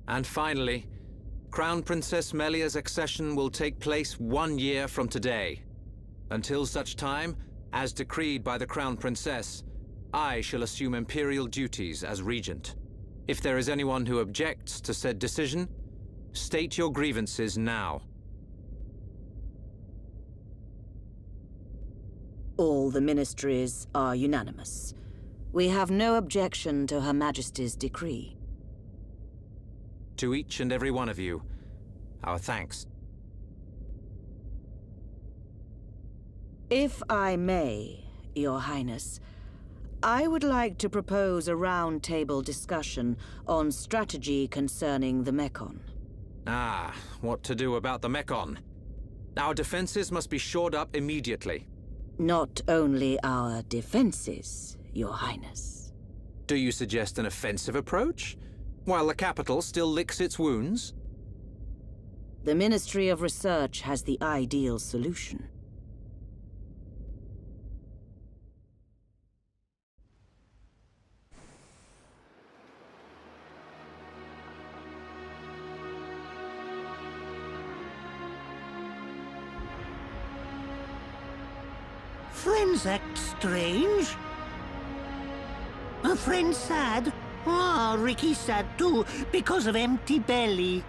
And finally, Crown Princess Melia's accession will take place 1 year from today. Until such time, as decreed by the Crown Princess, I shall assume imperial duties as regent. If there is anyone who objects to said decision, state your grievances now. All the ministries are unanimous. We have no objection to Her Majesty's decree. To each and every one of you, our thanks. If I may, Your Highness, I would like to propose a round-table discussion on strategy concerning the Mekon. Ah, what to do about the Mekon? Our defenses must be shored up immediately. Not only our defenses, Your Highness. Do you suggest an offensive approach, while the capital still licks its wounds? The Ministry of Research has the ideal solution. Friends act strange. A friend sad? Ah, Ricky's sad too, because of empty belly.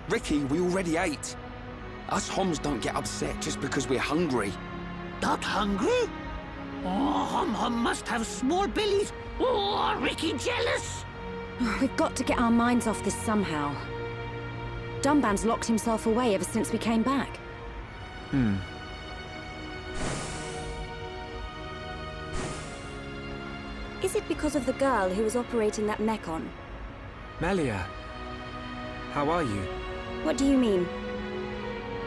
Ricky, we already ate. Us Homs don't get upset just because we're hungry. Not hungry? Oh, Hom must have small bellies. Oh, Ricky jealous. We've got to get our minds off this somehow. Dunban's locked himself away ever since we came back. Is it because of the girl who was operating that Mekon? Melia, how are you? What do you mean?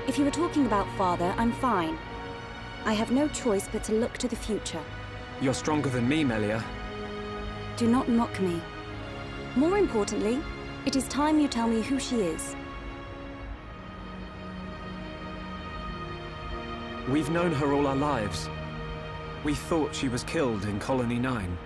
If you were talking about father, I'm fine. I have no choice but to look to the future. You're stronger than me, Melia. Do not mock me. More importantly, it is time you tell me who she is. We've known her all our lives. We thought she was killed in Colony 9.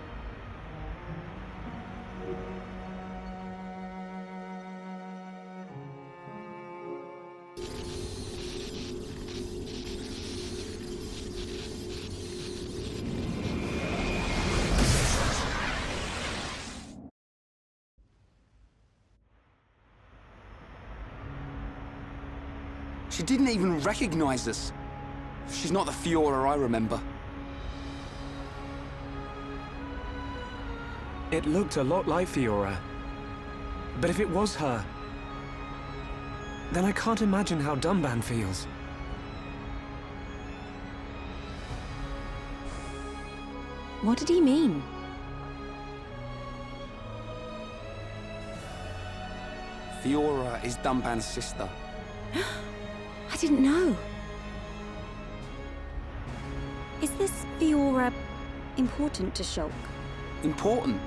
She didn't even recognize us. She's not the Fiora I remember. It looked a lot like Fiora. But if it was her, then I can't imagine how Dunban feels. What did he mean? Fiora is Dunban's sister. I didn't know. Is this Fiora important to Shulk? Important?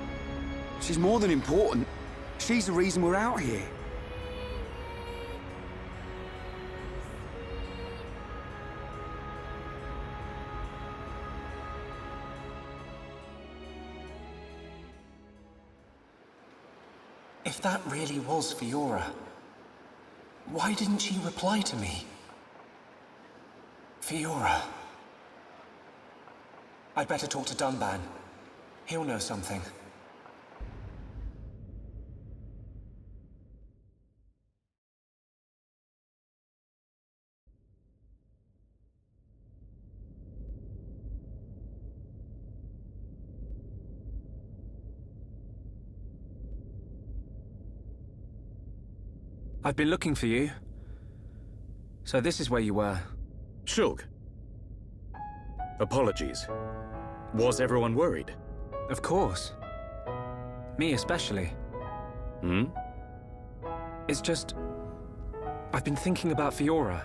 She's more than important. She's the reason we're out here. If that really was Fiora, why didn't she reply to me? Fiora. I'd better talk to Dunban. He'll know something. I've been looking for you. So this is where you were. Shulk. Apologies. Was everyone worried? Of course. Me especially. Hmm? It's just... I've been thinking about Fiora.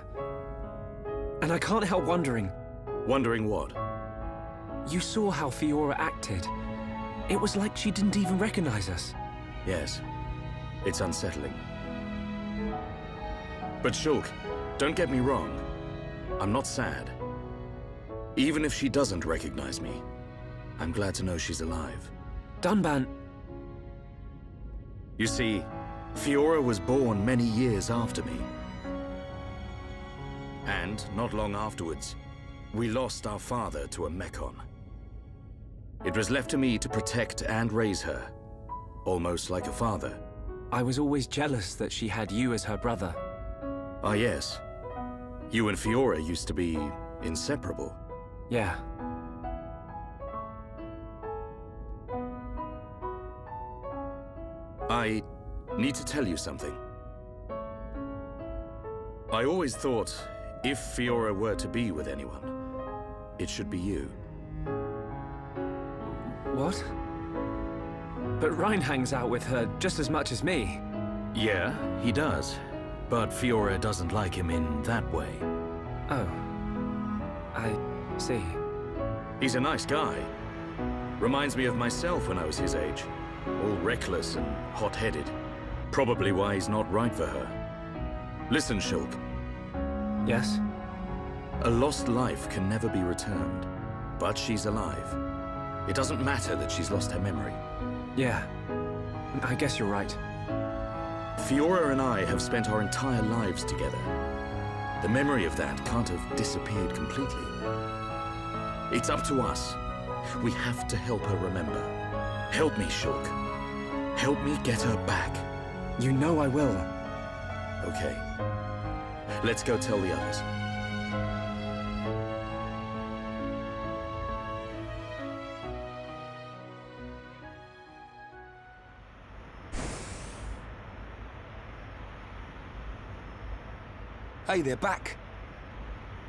And I can't help wondering. Wondering what? You saw how Fiora acted. It was like she didn't even recognize us. Yes. It's unsettling. But Shulk, don't get me wrong. I'm not sad. Even if she doesn't recognize me, I'm glad to know she's alive. Dunban... You see, Fiora was born many years after me. And, not long afterwards, we lost our father to a Mekon. It was left to me to protect and raise her, almost like a father. I was always jealous that she had you as her brother. Ah, yes. You and Fiora used to be inseparable. Yeah. I need to tell you something. I always thought, if Fiora were to be with anyone, it should be you. What? But Rhine hangs out with her just as much as me. Yeah, he does. But Fiora doesn't like him in that way. Oh. I see. He's a nice guy. Reminds me of myself when I was his age. All reckless and hot-headed. Probably why he's not right for her. Listen, Shulk. Yes? A lost life can never be returned. But she's alive. It doesn't matter that she's lost her memory. Yeah. I guess you're right. Fiora and I have spent our entire lives together. The memory of that can't have disappeared completely. It's up to us. We have to help her remember. Help me, Shulk. Help me get her back. You know I will. Okay. Let's go tell the others. Hey, they're back.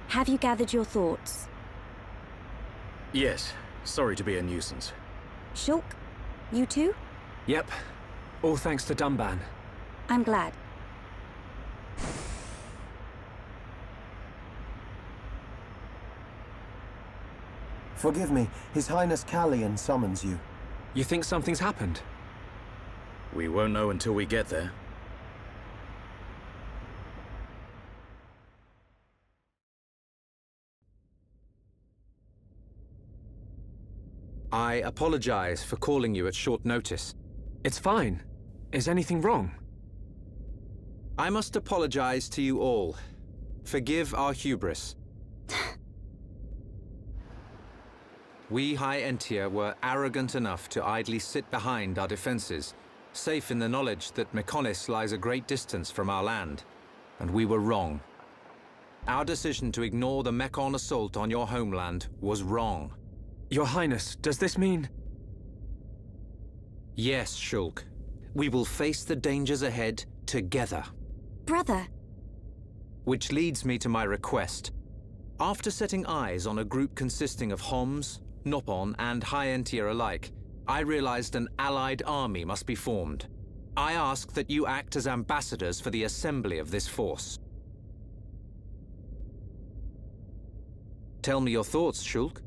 Have you gathered your thoughts? Yes. Sorry to be a nuisance. Shulk, you too? Yep. All thanks to Dunban. I'm glad. Forgive me, His Highness Callian summons you. You think something's happened? We won't know until we get there. I apologize for calling you at short notice. It's fine. Is anything wrong? I must apologize to you all. Forgive our hubris. We High Entia were arrogant enough to idly sit behind our defenses, safe in the knowledge that Mekonis lies a great distance from our land, and we were wrong. Our decision to ignore the Mekon assault on your homeland was wrong. Your Highness, does this mean... Yes, Shulk. We will face the dangers ahead together. Brother! Which leads me to my request. After setting eyes on a group consisting of Homs, Nopon, and High Entia alike, I realized an allied army must be formed. I ask that you act as ambassadors for the assembly of this force. Tell me your thoughts, Shulk.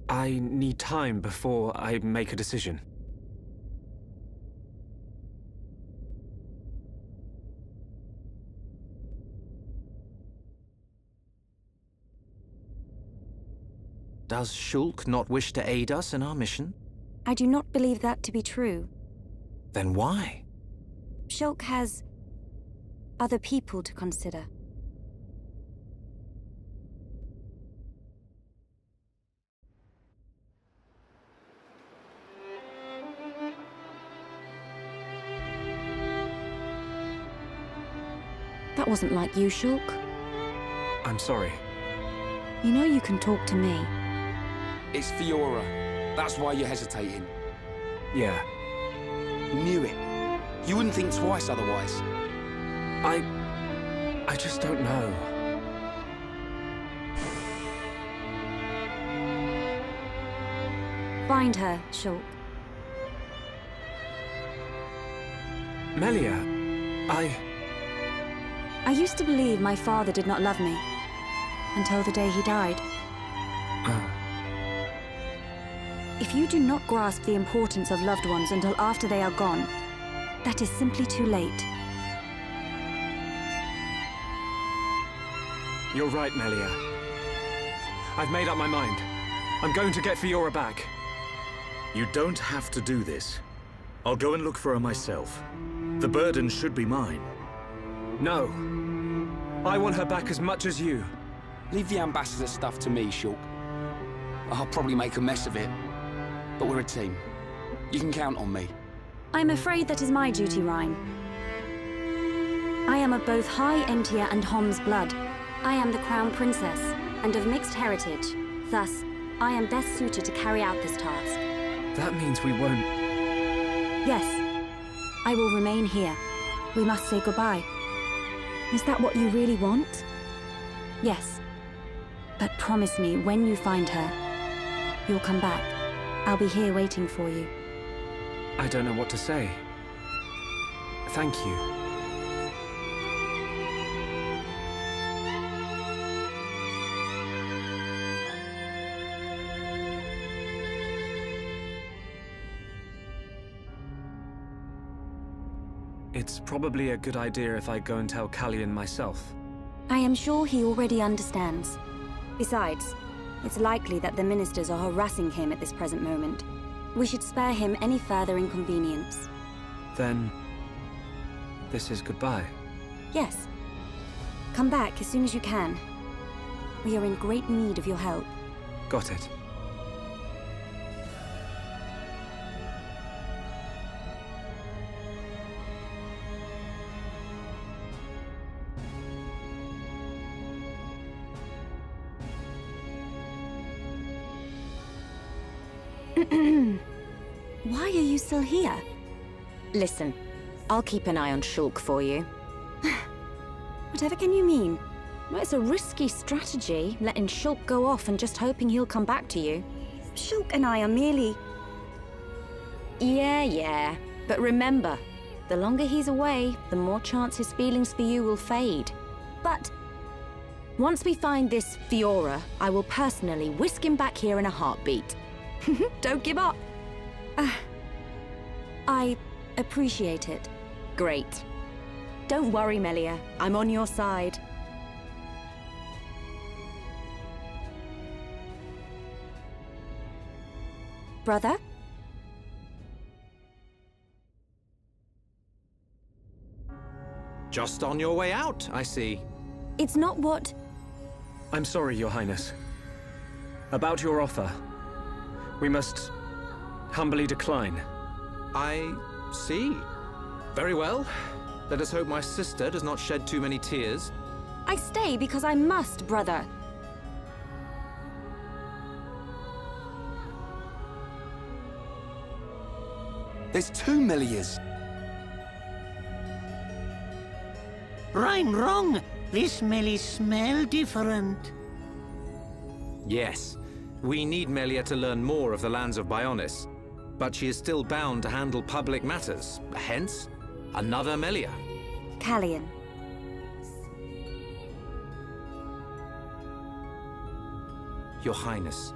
I need time before I make a decision. Does Shulk not wish to aid us in our mission? I do not believe that to be true. Then why? Shulk has other people to consider. That wasn't like you, Shulk. I'm sorry. You know you can talk to me. It's Fiora. That's why you're hesitating. Yeah. Knew it. You wouldn't think twice otherwise. I just don't know. Find her, Shulk. Melia, I used to believe my father did not love me. Until the day he died. If you do not grasp the importance of loved ones until after they are gone, that is simply too late. You're right, Melia. I've made up my mind. I'm going to get Fiora back. You don't have to do this. I'll go and look for her myself. The burden should be mine. No. I want her back as much as you. Leave the ambassador stuff to me, Shulk. I'll probably make a mess of it, but we're a team. You can count on me. I'm afraid that is my duty, Rhyne. I am of both High Entia and Hom's blood. I am the Crown Princess, and of mixed heritage. Thus, I am best suited to carry out this task. That means we won't... Yes, I will remain here. We must say goodbye. Is that what you really want? Yes. But promise me, when you find her, you'll come back. I'll be here waiting for you. I don't know what to say. Thank you. It's probably a good idea if I go and tell Callion myself. I am sure he already understands. Besides, it's likely that the ministers are harassing him at this present moment. We should spare him any further inconvenience. Then... this is goodbye. Yes. Come back as soon as you can. We are in great need of your help. Got it. Why are you still here? Listen, I'll keep an eye on Shulk for you. Whatever can you mean? Well, it's a risky strategy, letting Shulk go off and just hoping he'll come back to you. Shulk and I are merely... Yeah. But remember, the longer he's away, the more chance his feelings for you will fade. But... once we find this Fiora, I will personally whisk him back here in a heartbeat. Don't give up. I appreciate it. Great. Don't worry, Melia. I'm on your side. Brother? Just on your way out, I see. It's not what... I'm sorry, Your Highness. About your offer. We must humbly decline. I see. Very well. Let us hope my sister does not shed too many tears. I stay because I must, brother. There's 2 Melias. Rhyne wrong. This Melie smell different. Yes. We need Melia to learn more of the lands of Bionis. But she is still bound to handle public matters. Hence, another Melia. Callion. Your Highness,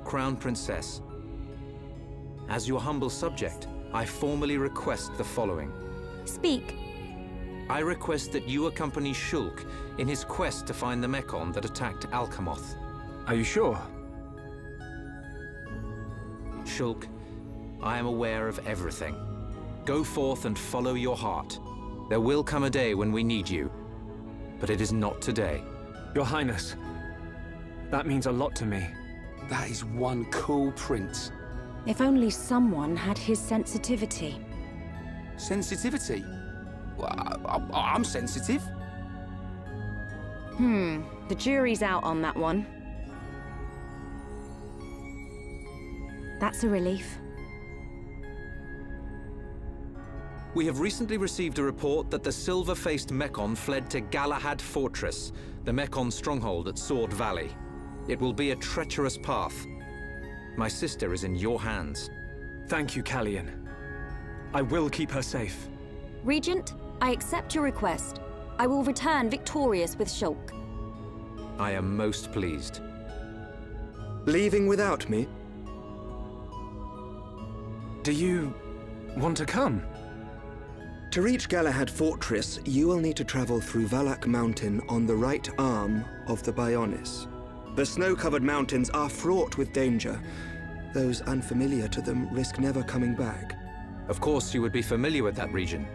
Crown Princess. As your humble subject, I formally request the following. Speak. I request that you accompany Shulk in his quest to find the Mekon that attacked Alcamoth. Are you sure? Shulk, I am aware of everything. Go forth and follow your heart. There will come a day when we need you, but it is not today. Your Highness, that means a lot to me. That is one cool prince. If only someone had his sensitivity. Sensitivity? Well, I'm sensitive. The jury's out on that one. That's a relief. We have recently received a report that the silver-faced Mekon fled to Galahad Fortress, the Mekon stronghold at Sword Valley. It will be a treacherous path. My sister is in your hands. Thank you, Callion. I will keep her safe. Regent, I accept your request. I will return victorious with Shulk. I am most pleased. Leaving without me? Do you want to come? To reach Galahad Fortress, you will need to travel through Valak Mountain on the right arm of the Bionis. The snow-covered mountains are fraught with danger. Those unfamiliar to them risk never coming back. Of course, you would be familiar with that region.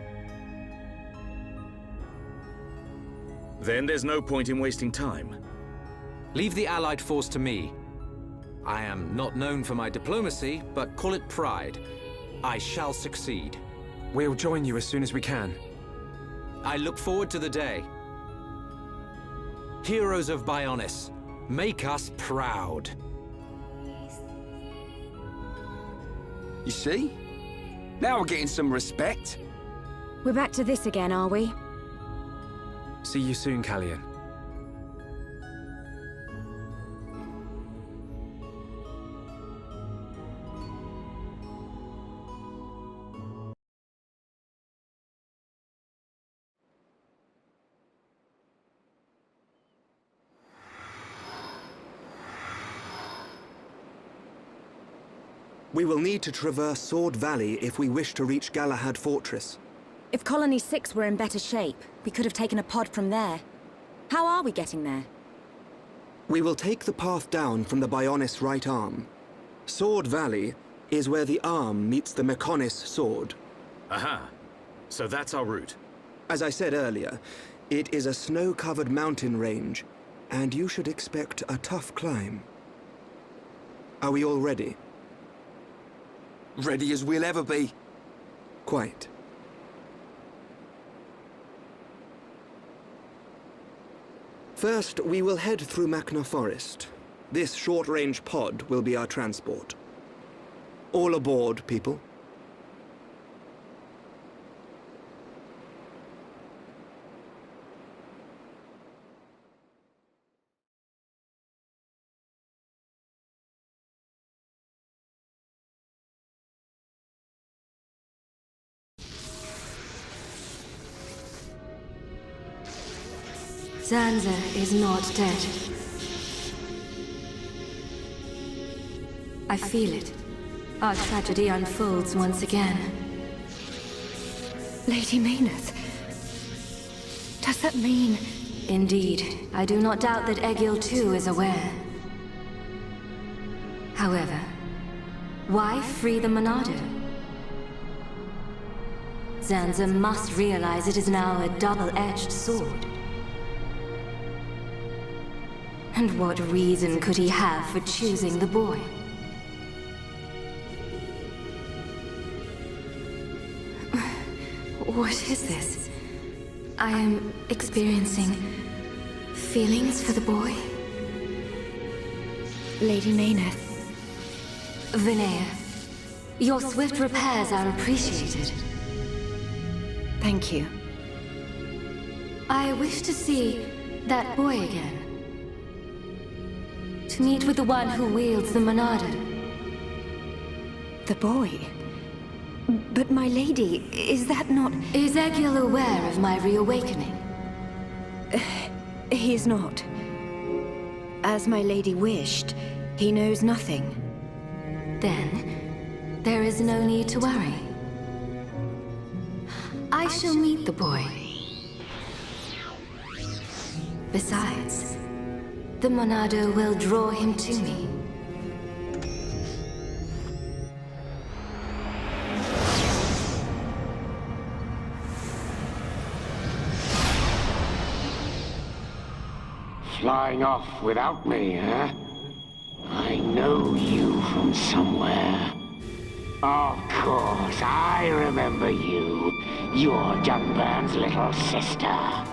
Then there's no point in wasting time. Leave the Allied force to me. I am not known for my diplomacy, but call it pride. I shall succeed. We'll join you as soon as we can. I look forward to the day. Heroes of Bionis, make us proud. You see? Now we're getting some respect. We're back to this again, are we? See you soon, Callian. We will need to traverse Sword Valley if we wish to reach Galahad Fortress. If Colony 6 were in better shape, we could have taken a pod from there. How are we getting there? We will take the path down from the Bionis right arm. Sword Valley is where the arm meets the Mechonis sword. Aha. So that's our route. As I said earlier, it is a snow-covered mountain range, and you should expect a tough climb. Are we all ready? Ready as we'll ever be. Quite. First, we will head through Machna Forest. This short-range pod will be our transport. All aboard, people. Zanza is not dead. I feel it. Our tragedy unfolds once again. Lady Maynard. Does that mean... Indeed, I do not doubt that Egil too is aware. However, why free the Monado? Zanza must realize it is now a double-edged sword. And what reason could he have for choosing the boy? What is this? I am experiencing feelings for the boy. Lady Maynard. Vinaya, your swift repairs are appreciated. Thank you. I wish to see that boy again. To meet with the one who wields the Monado. The boy? But my lady, is that not... Is Egil aware of my reawakening? He is not. As my lady wished, he knows nothing. Then, there is no need to worry. I shall meet the boy. Besides, the Monado will draw him to me. Flying off without me, huh? I know you from somewhere. Of course, I remember you. You're Dunburn's little sister.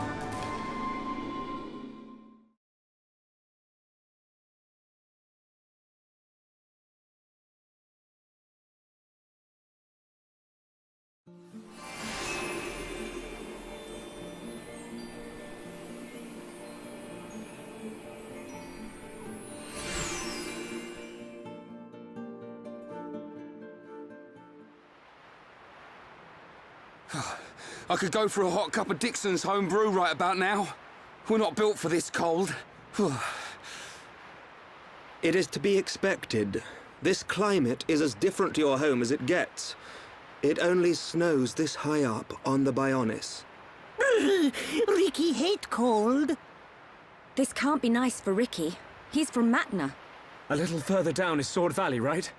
I could go for a hot cup of Dixon's home brew right about now. We're not built for this cold. It is to be expected. This climate is as different to your home as it gets. It only snows this high up on the Bionis. Ricky hate cold. This can't be nice for Ricky. He's from Machna. A little further down is Sword Valley, right?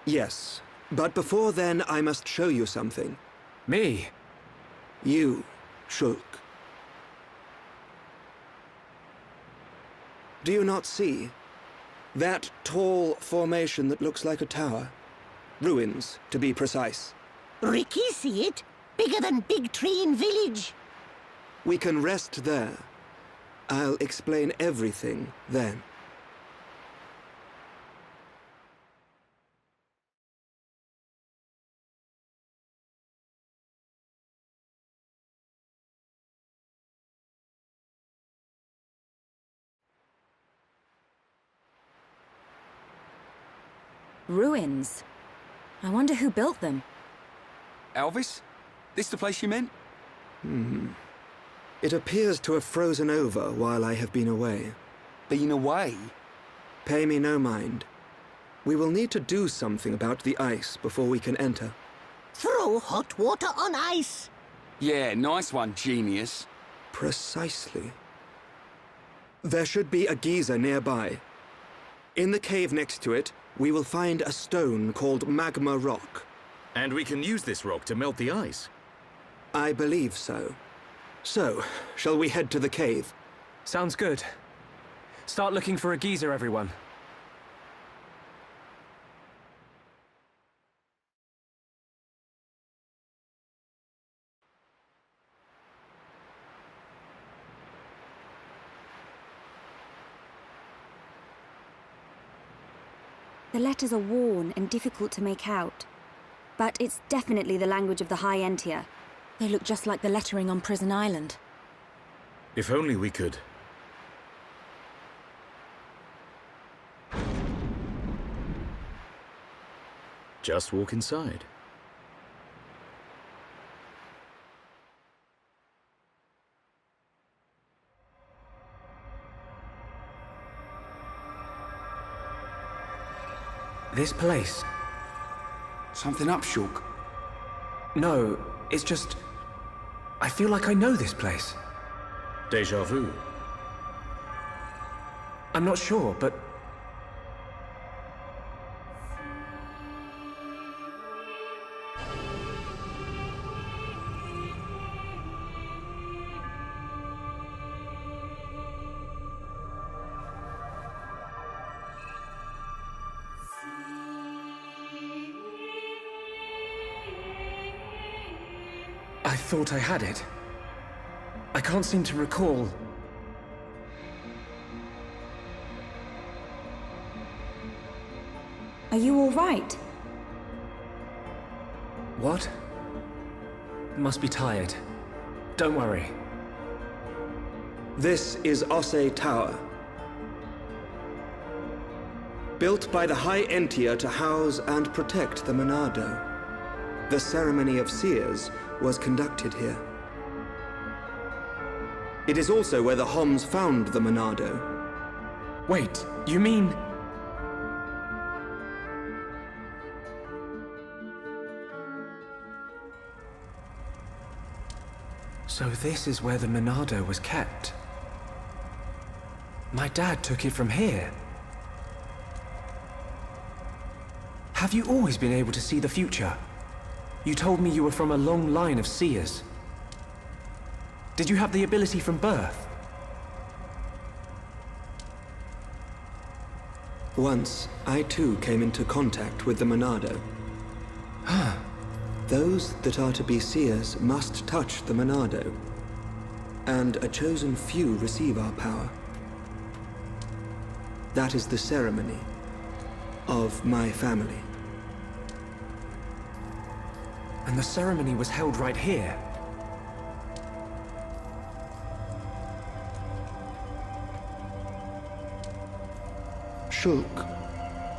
Yes. But before then, I must show you something. Me? You, Shulk. Do you not see? That tall formation that looks like a tower? Ruins, to be precise. Ricky see it? Bigger than Big Tree in Village. We can rest there. I'll explain everything then. Ruins. I wonder who built them. Elvis? This the place you meant? It appears to have frozen over while I have been away. Been away? Pay me no mind. We will need to do something about the ice before we can enter. Throw hot water on ice. Yeah, nice one, genius. Precisely. There should be a geyser nearby. In the cave next to it, we will find a stone called magma rock. And we can use this rock to melt the ice. I believe so. So, shall we head to the cave? Sounds good. Start looking for a geyser, everyone. The letters are worn and difficult to make out. But it's definitely the language of the High Entia. They look just like the lettering on Prison Island. If only we could. Just walk inside. This place? Something up, Shulk? No, it's just... I feel like I know this place. Déjà vu. I'm not sure, but... I thought I had it. I can't seem to recall. Are you all right? What? Must be tired. Don't worry. This is Osse Tower. Built by the High Entia to house and protect the Monado. The ceremony of seers was conducted here. It is also where the Homs found the Monado. Wait, you mean... So this is where the Monado was kept. My dad took it from here. Have you always been able to see the future? You told me you were from a long line of seers. Did you have the ability from birth? Once, I too came into contact with the Monado. Those that are to be seers must touch the Monado, and a chosen few receive our power. That is the ceremony of my family. And the ceremony was held right here. Shulk,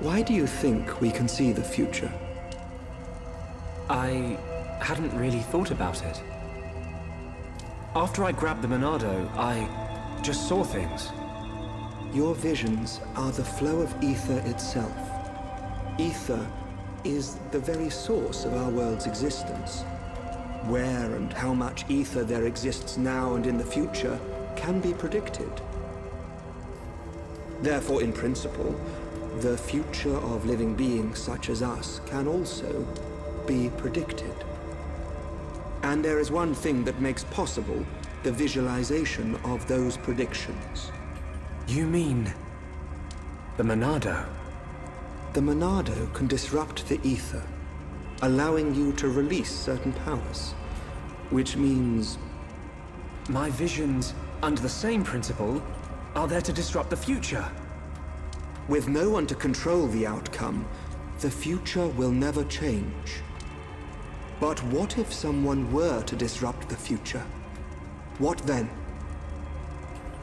why do you think we can see the future? I hadn't really thought about it. After I grabbed the Monado, I just saw things. Your visions are the flow of ether itself. Ether is the very source of our world's existence. Where and how much ether there exists now and in the future can be predicted. Therefore, in principle, the future of living beings such as us can also be predicted. And there is one thing that makes possible the visualization of those predictions. You mean the Monado? The Monado can disrupt the ether, allowing you to release certain powers, which means... My visions, under the same principle, are there to disrupt the future. With no one to control the outcome, the future will never change. But what if someone were to disrupt the future? What then?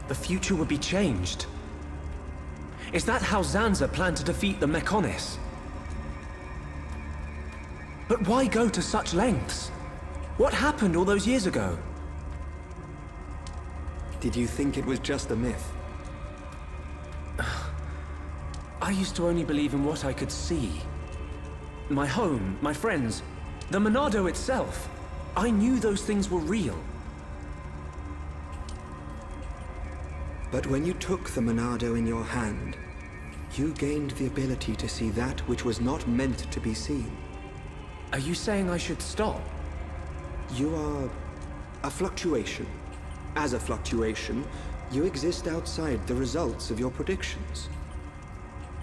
The future would be changed. Is that how Zanza planned to defeat the Mechonis? But why go to such lengths? What happened all those years ago? Did you think it was just a myth? I used to only believe in what I could see. My home, my friends, the Monado itself. I knew those things were real. But when you took the Monado in your hand, you gained the ability to see that which was not meant to be seen. Are you saying I should stop? You are a fluctuation. As a fluctuation, you exist outside the results of your predictions.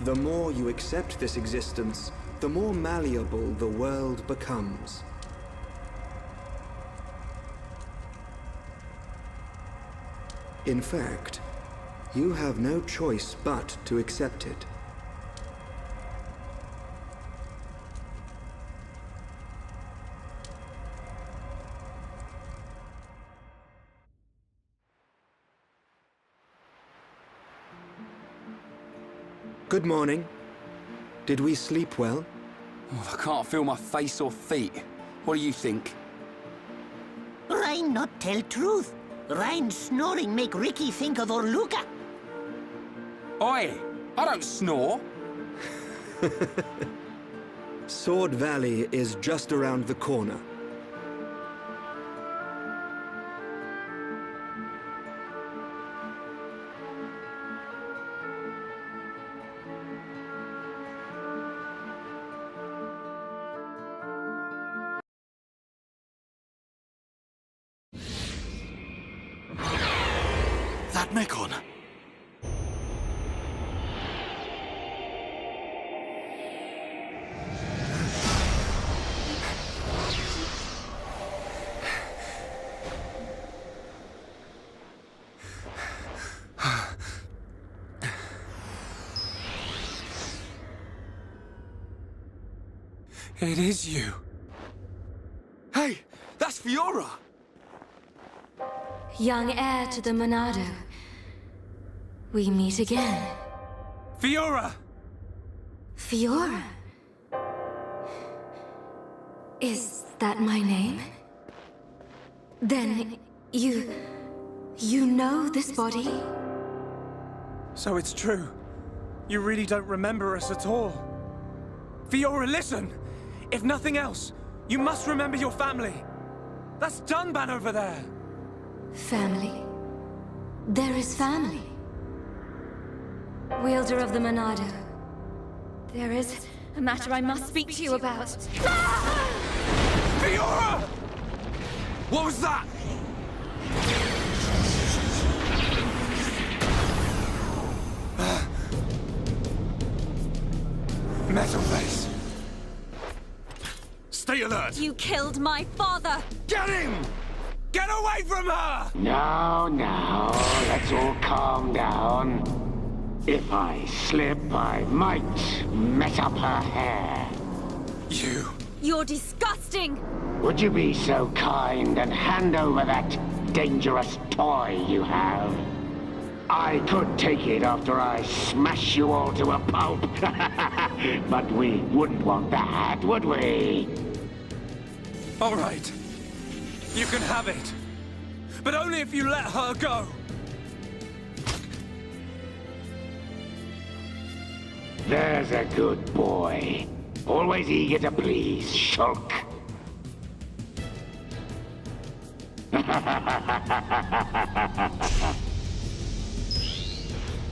The more you accept this existence, the more malleable the world becomes. In fact, you have no choice but to accept it. Good morning. Did we sleep well? Oh, I can't feel my face or feet. What do you think? Ryan not tell truth. Ryan snoring make Ricky think of Orluka. Oi! I don't snore. Sword Valley is just around the corner. That Mechon! It is you. Hey, that's Fiora! Young heir to the Monado. We meet again. Fiora! Fiora? Is that my name? Then you know this body? So it's true. You really don't remember us at all. Fiora, listen! If nothing else, you must remember your family. That's Dunban over there. Family? There is family. Wielder of the Monado. There is a matter I must speak to you about. Fiora! What was that? Metal face. Stay alert! You killed my father! Get him! Get away from her! Now, let's all calm down. If I slip, I might mess up her hair. You... You're disgusting! Would you be so kind and hand over that dangerous toy you have? I could take it after I smash you all to a pulp. But we wouldn't want that, would we? All right. You can have it. But only if you let her go. There's a good boy. Always eager to please, Shulk.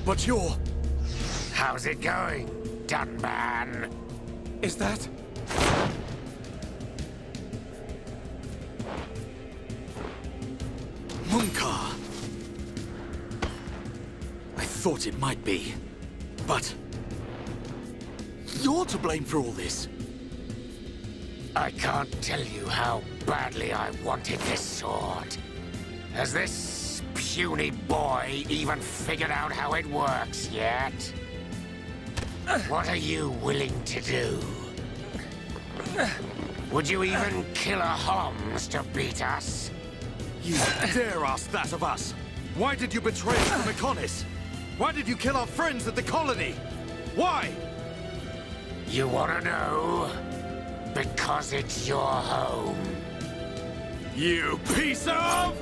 But you're... How's it going? Dunban. Is that... Munkar! I thought it might be, but... You're to blame for all this. I can't tell you how badly I wanted this sword. Has this puny boy even figured out how it works yet? What are you willing to do? Would you even kill a Holmes to beat us? You dare ask that of us? Why did you betray us to Mechonis? Why did you kill our friends at the colony? Why? You wanna know? Because it's your home. You piece of...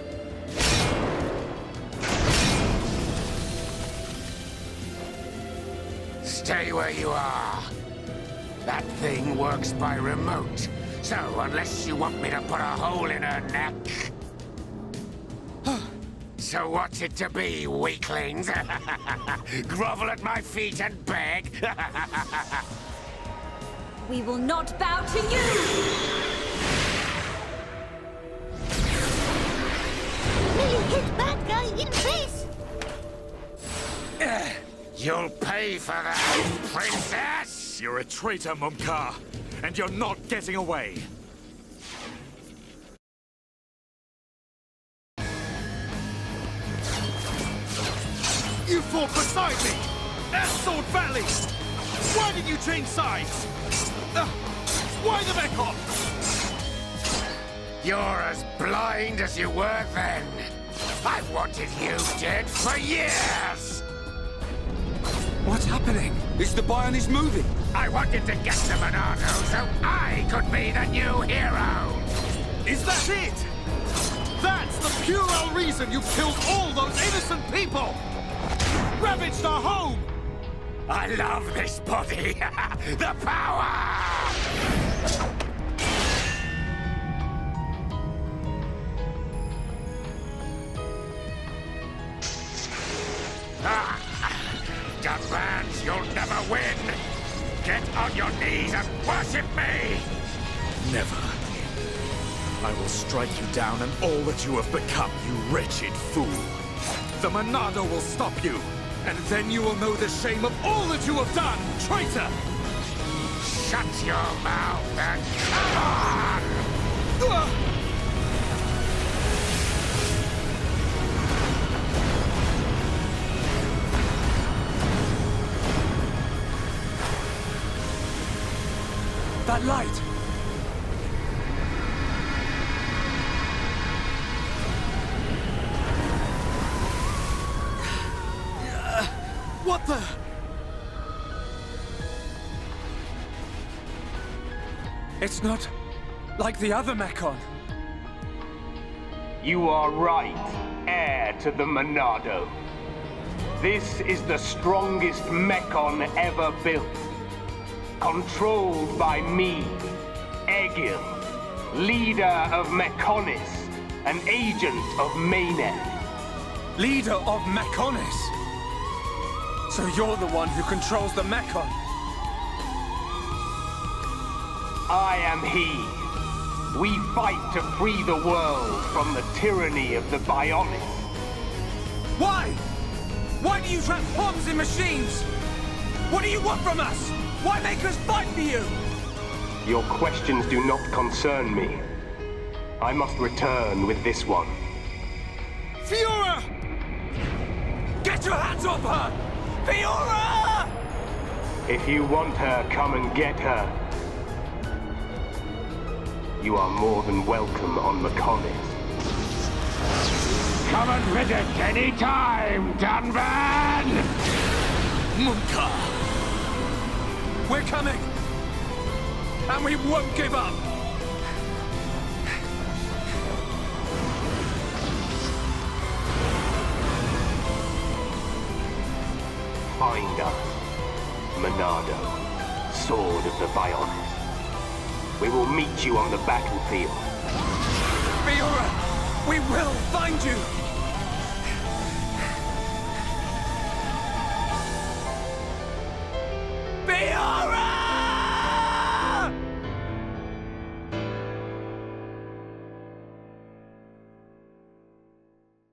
Stay where you are. That thing works by remote, so unless you want me to put a hole in her neck... So what's it to be, weaklings? Grovel at my feet and beg? We will not bow to you! Really hit bad guy in face! You'll pay for that, princess! You're a traitor, Munkar, and you're not getting away. You fought beside me! At Sword Valley! Why did you change sides? Why the Mekon? You're as blind as you were then. I've wanted you dead for years! What's happening? It's the Bionis moving. I wanted to get to Monardo so I could be the new hero! Is that it? That's the puerile reason you killed all those innocent people! Ravaged our home! I love this body! The power! Dunbans, you'll never win! Get on your knees and worship me! Never. I will strike you down and all that you have become, you wretched fool. The Monado will stop you, and then you will know the shame of all that you have done, traitor! Shut your mouth and come on! That light! What the... It's not like the other Mekon. You are right, heir to the Monado. This is the strongest Mekon ever built. Controlled by me, Egil, leader of Mechonis, an agent of Mayneth. Leader of Mechonis? So you're the one who controls the Mekon? I am he. We fight to free the world from the tyranny of the Bionis. Why? Why do you trap bombs in machines? What do you want from us? Why make us fight for you? Your questions do not concern me. I must return with this one. Fiora! Get your hands off her! Fiora! If you want her, come and get her. You are more than welcome on Mechonis. Come and visit any time, Dunban! Munkar! We're coming! And we won't give up! Find us, Monado, Sword of the Bionis. We will meet you on the battlefield. Fiora! We will find you! Leon!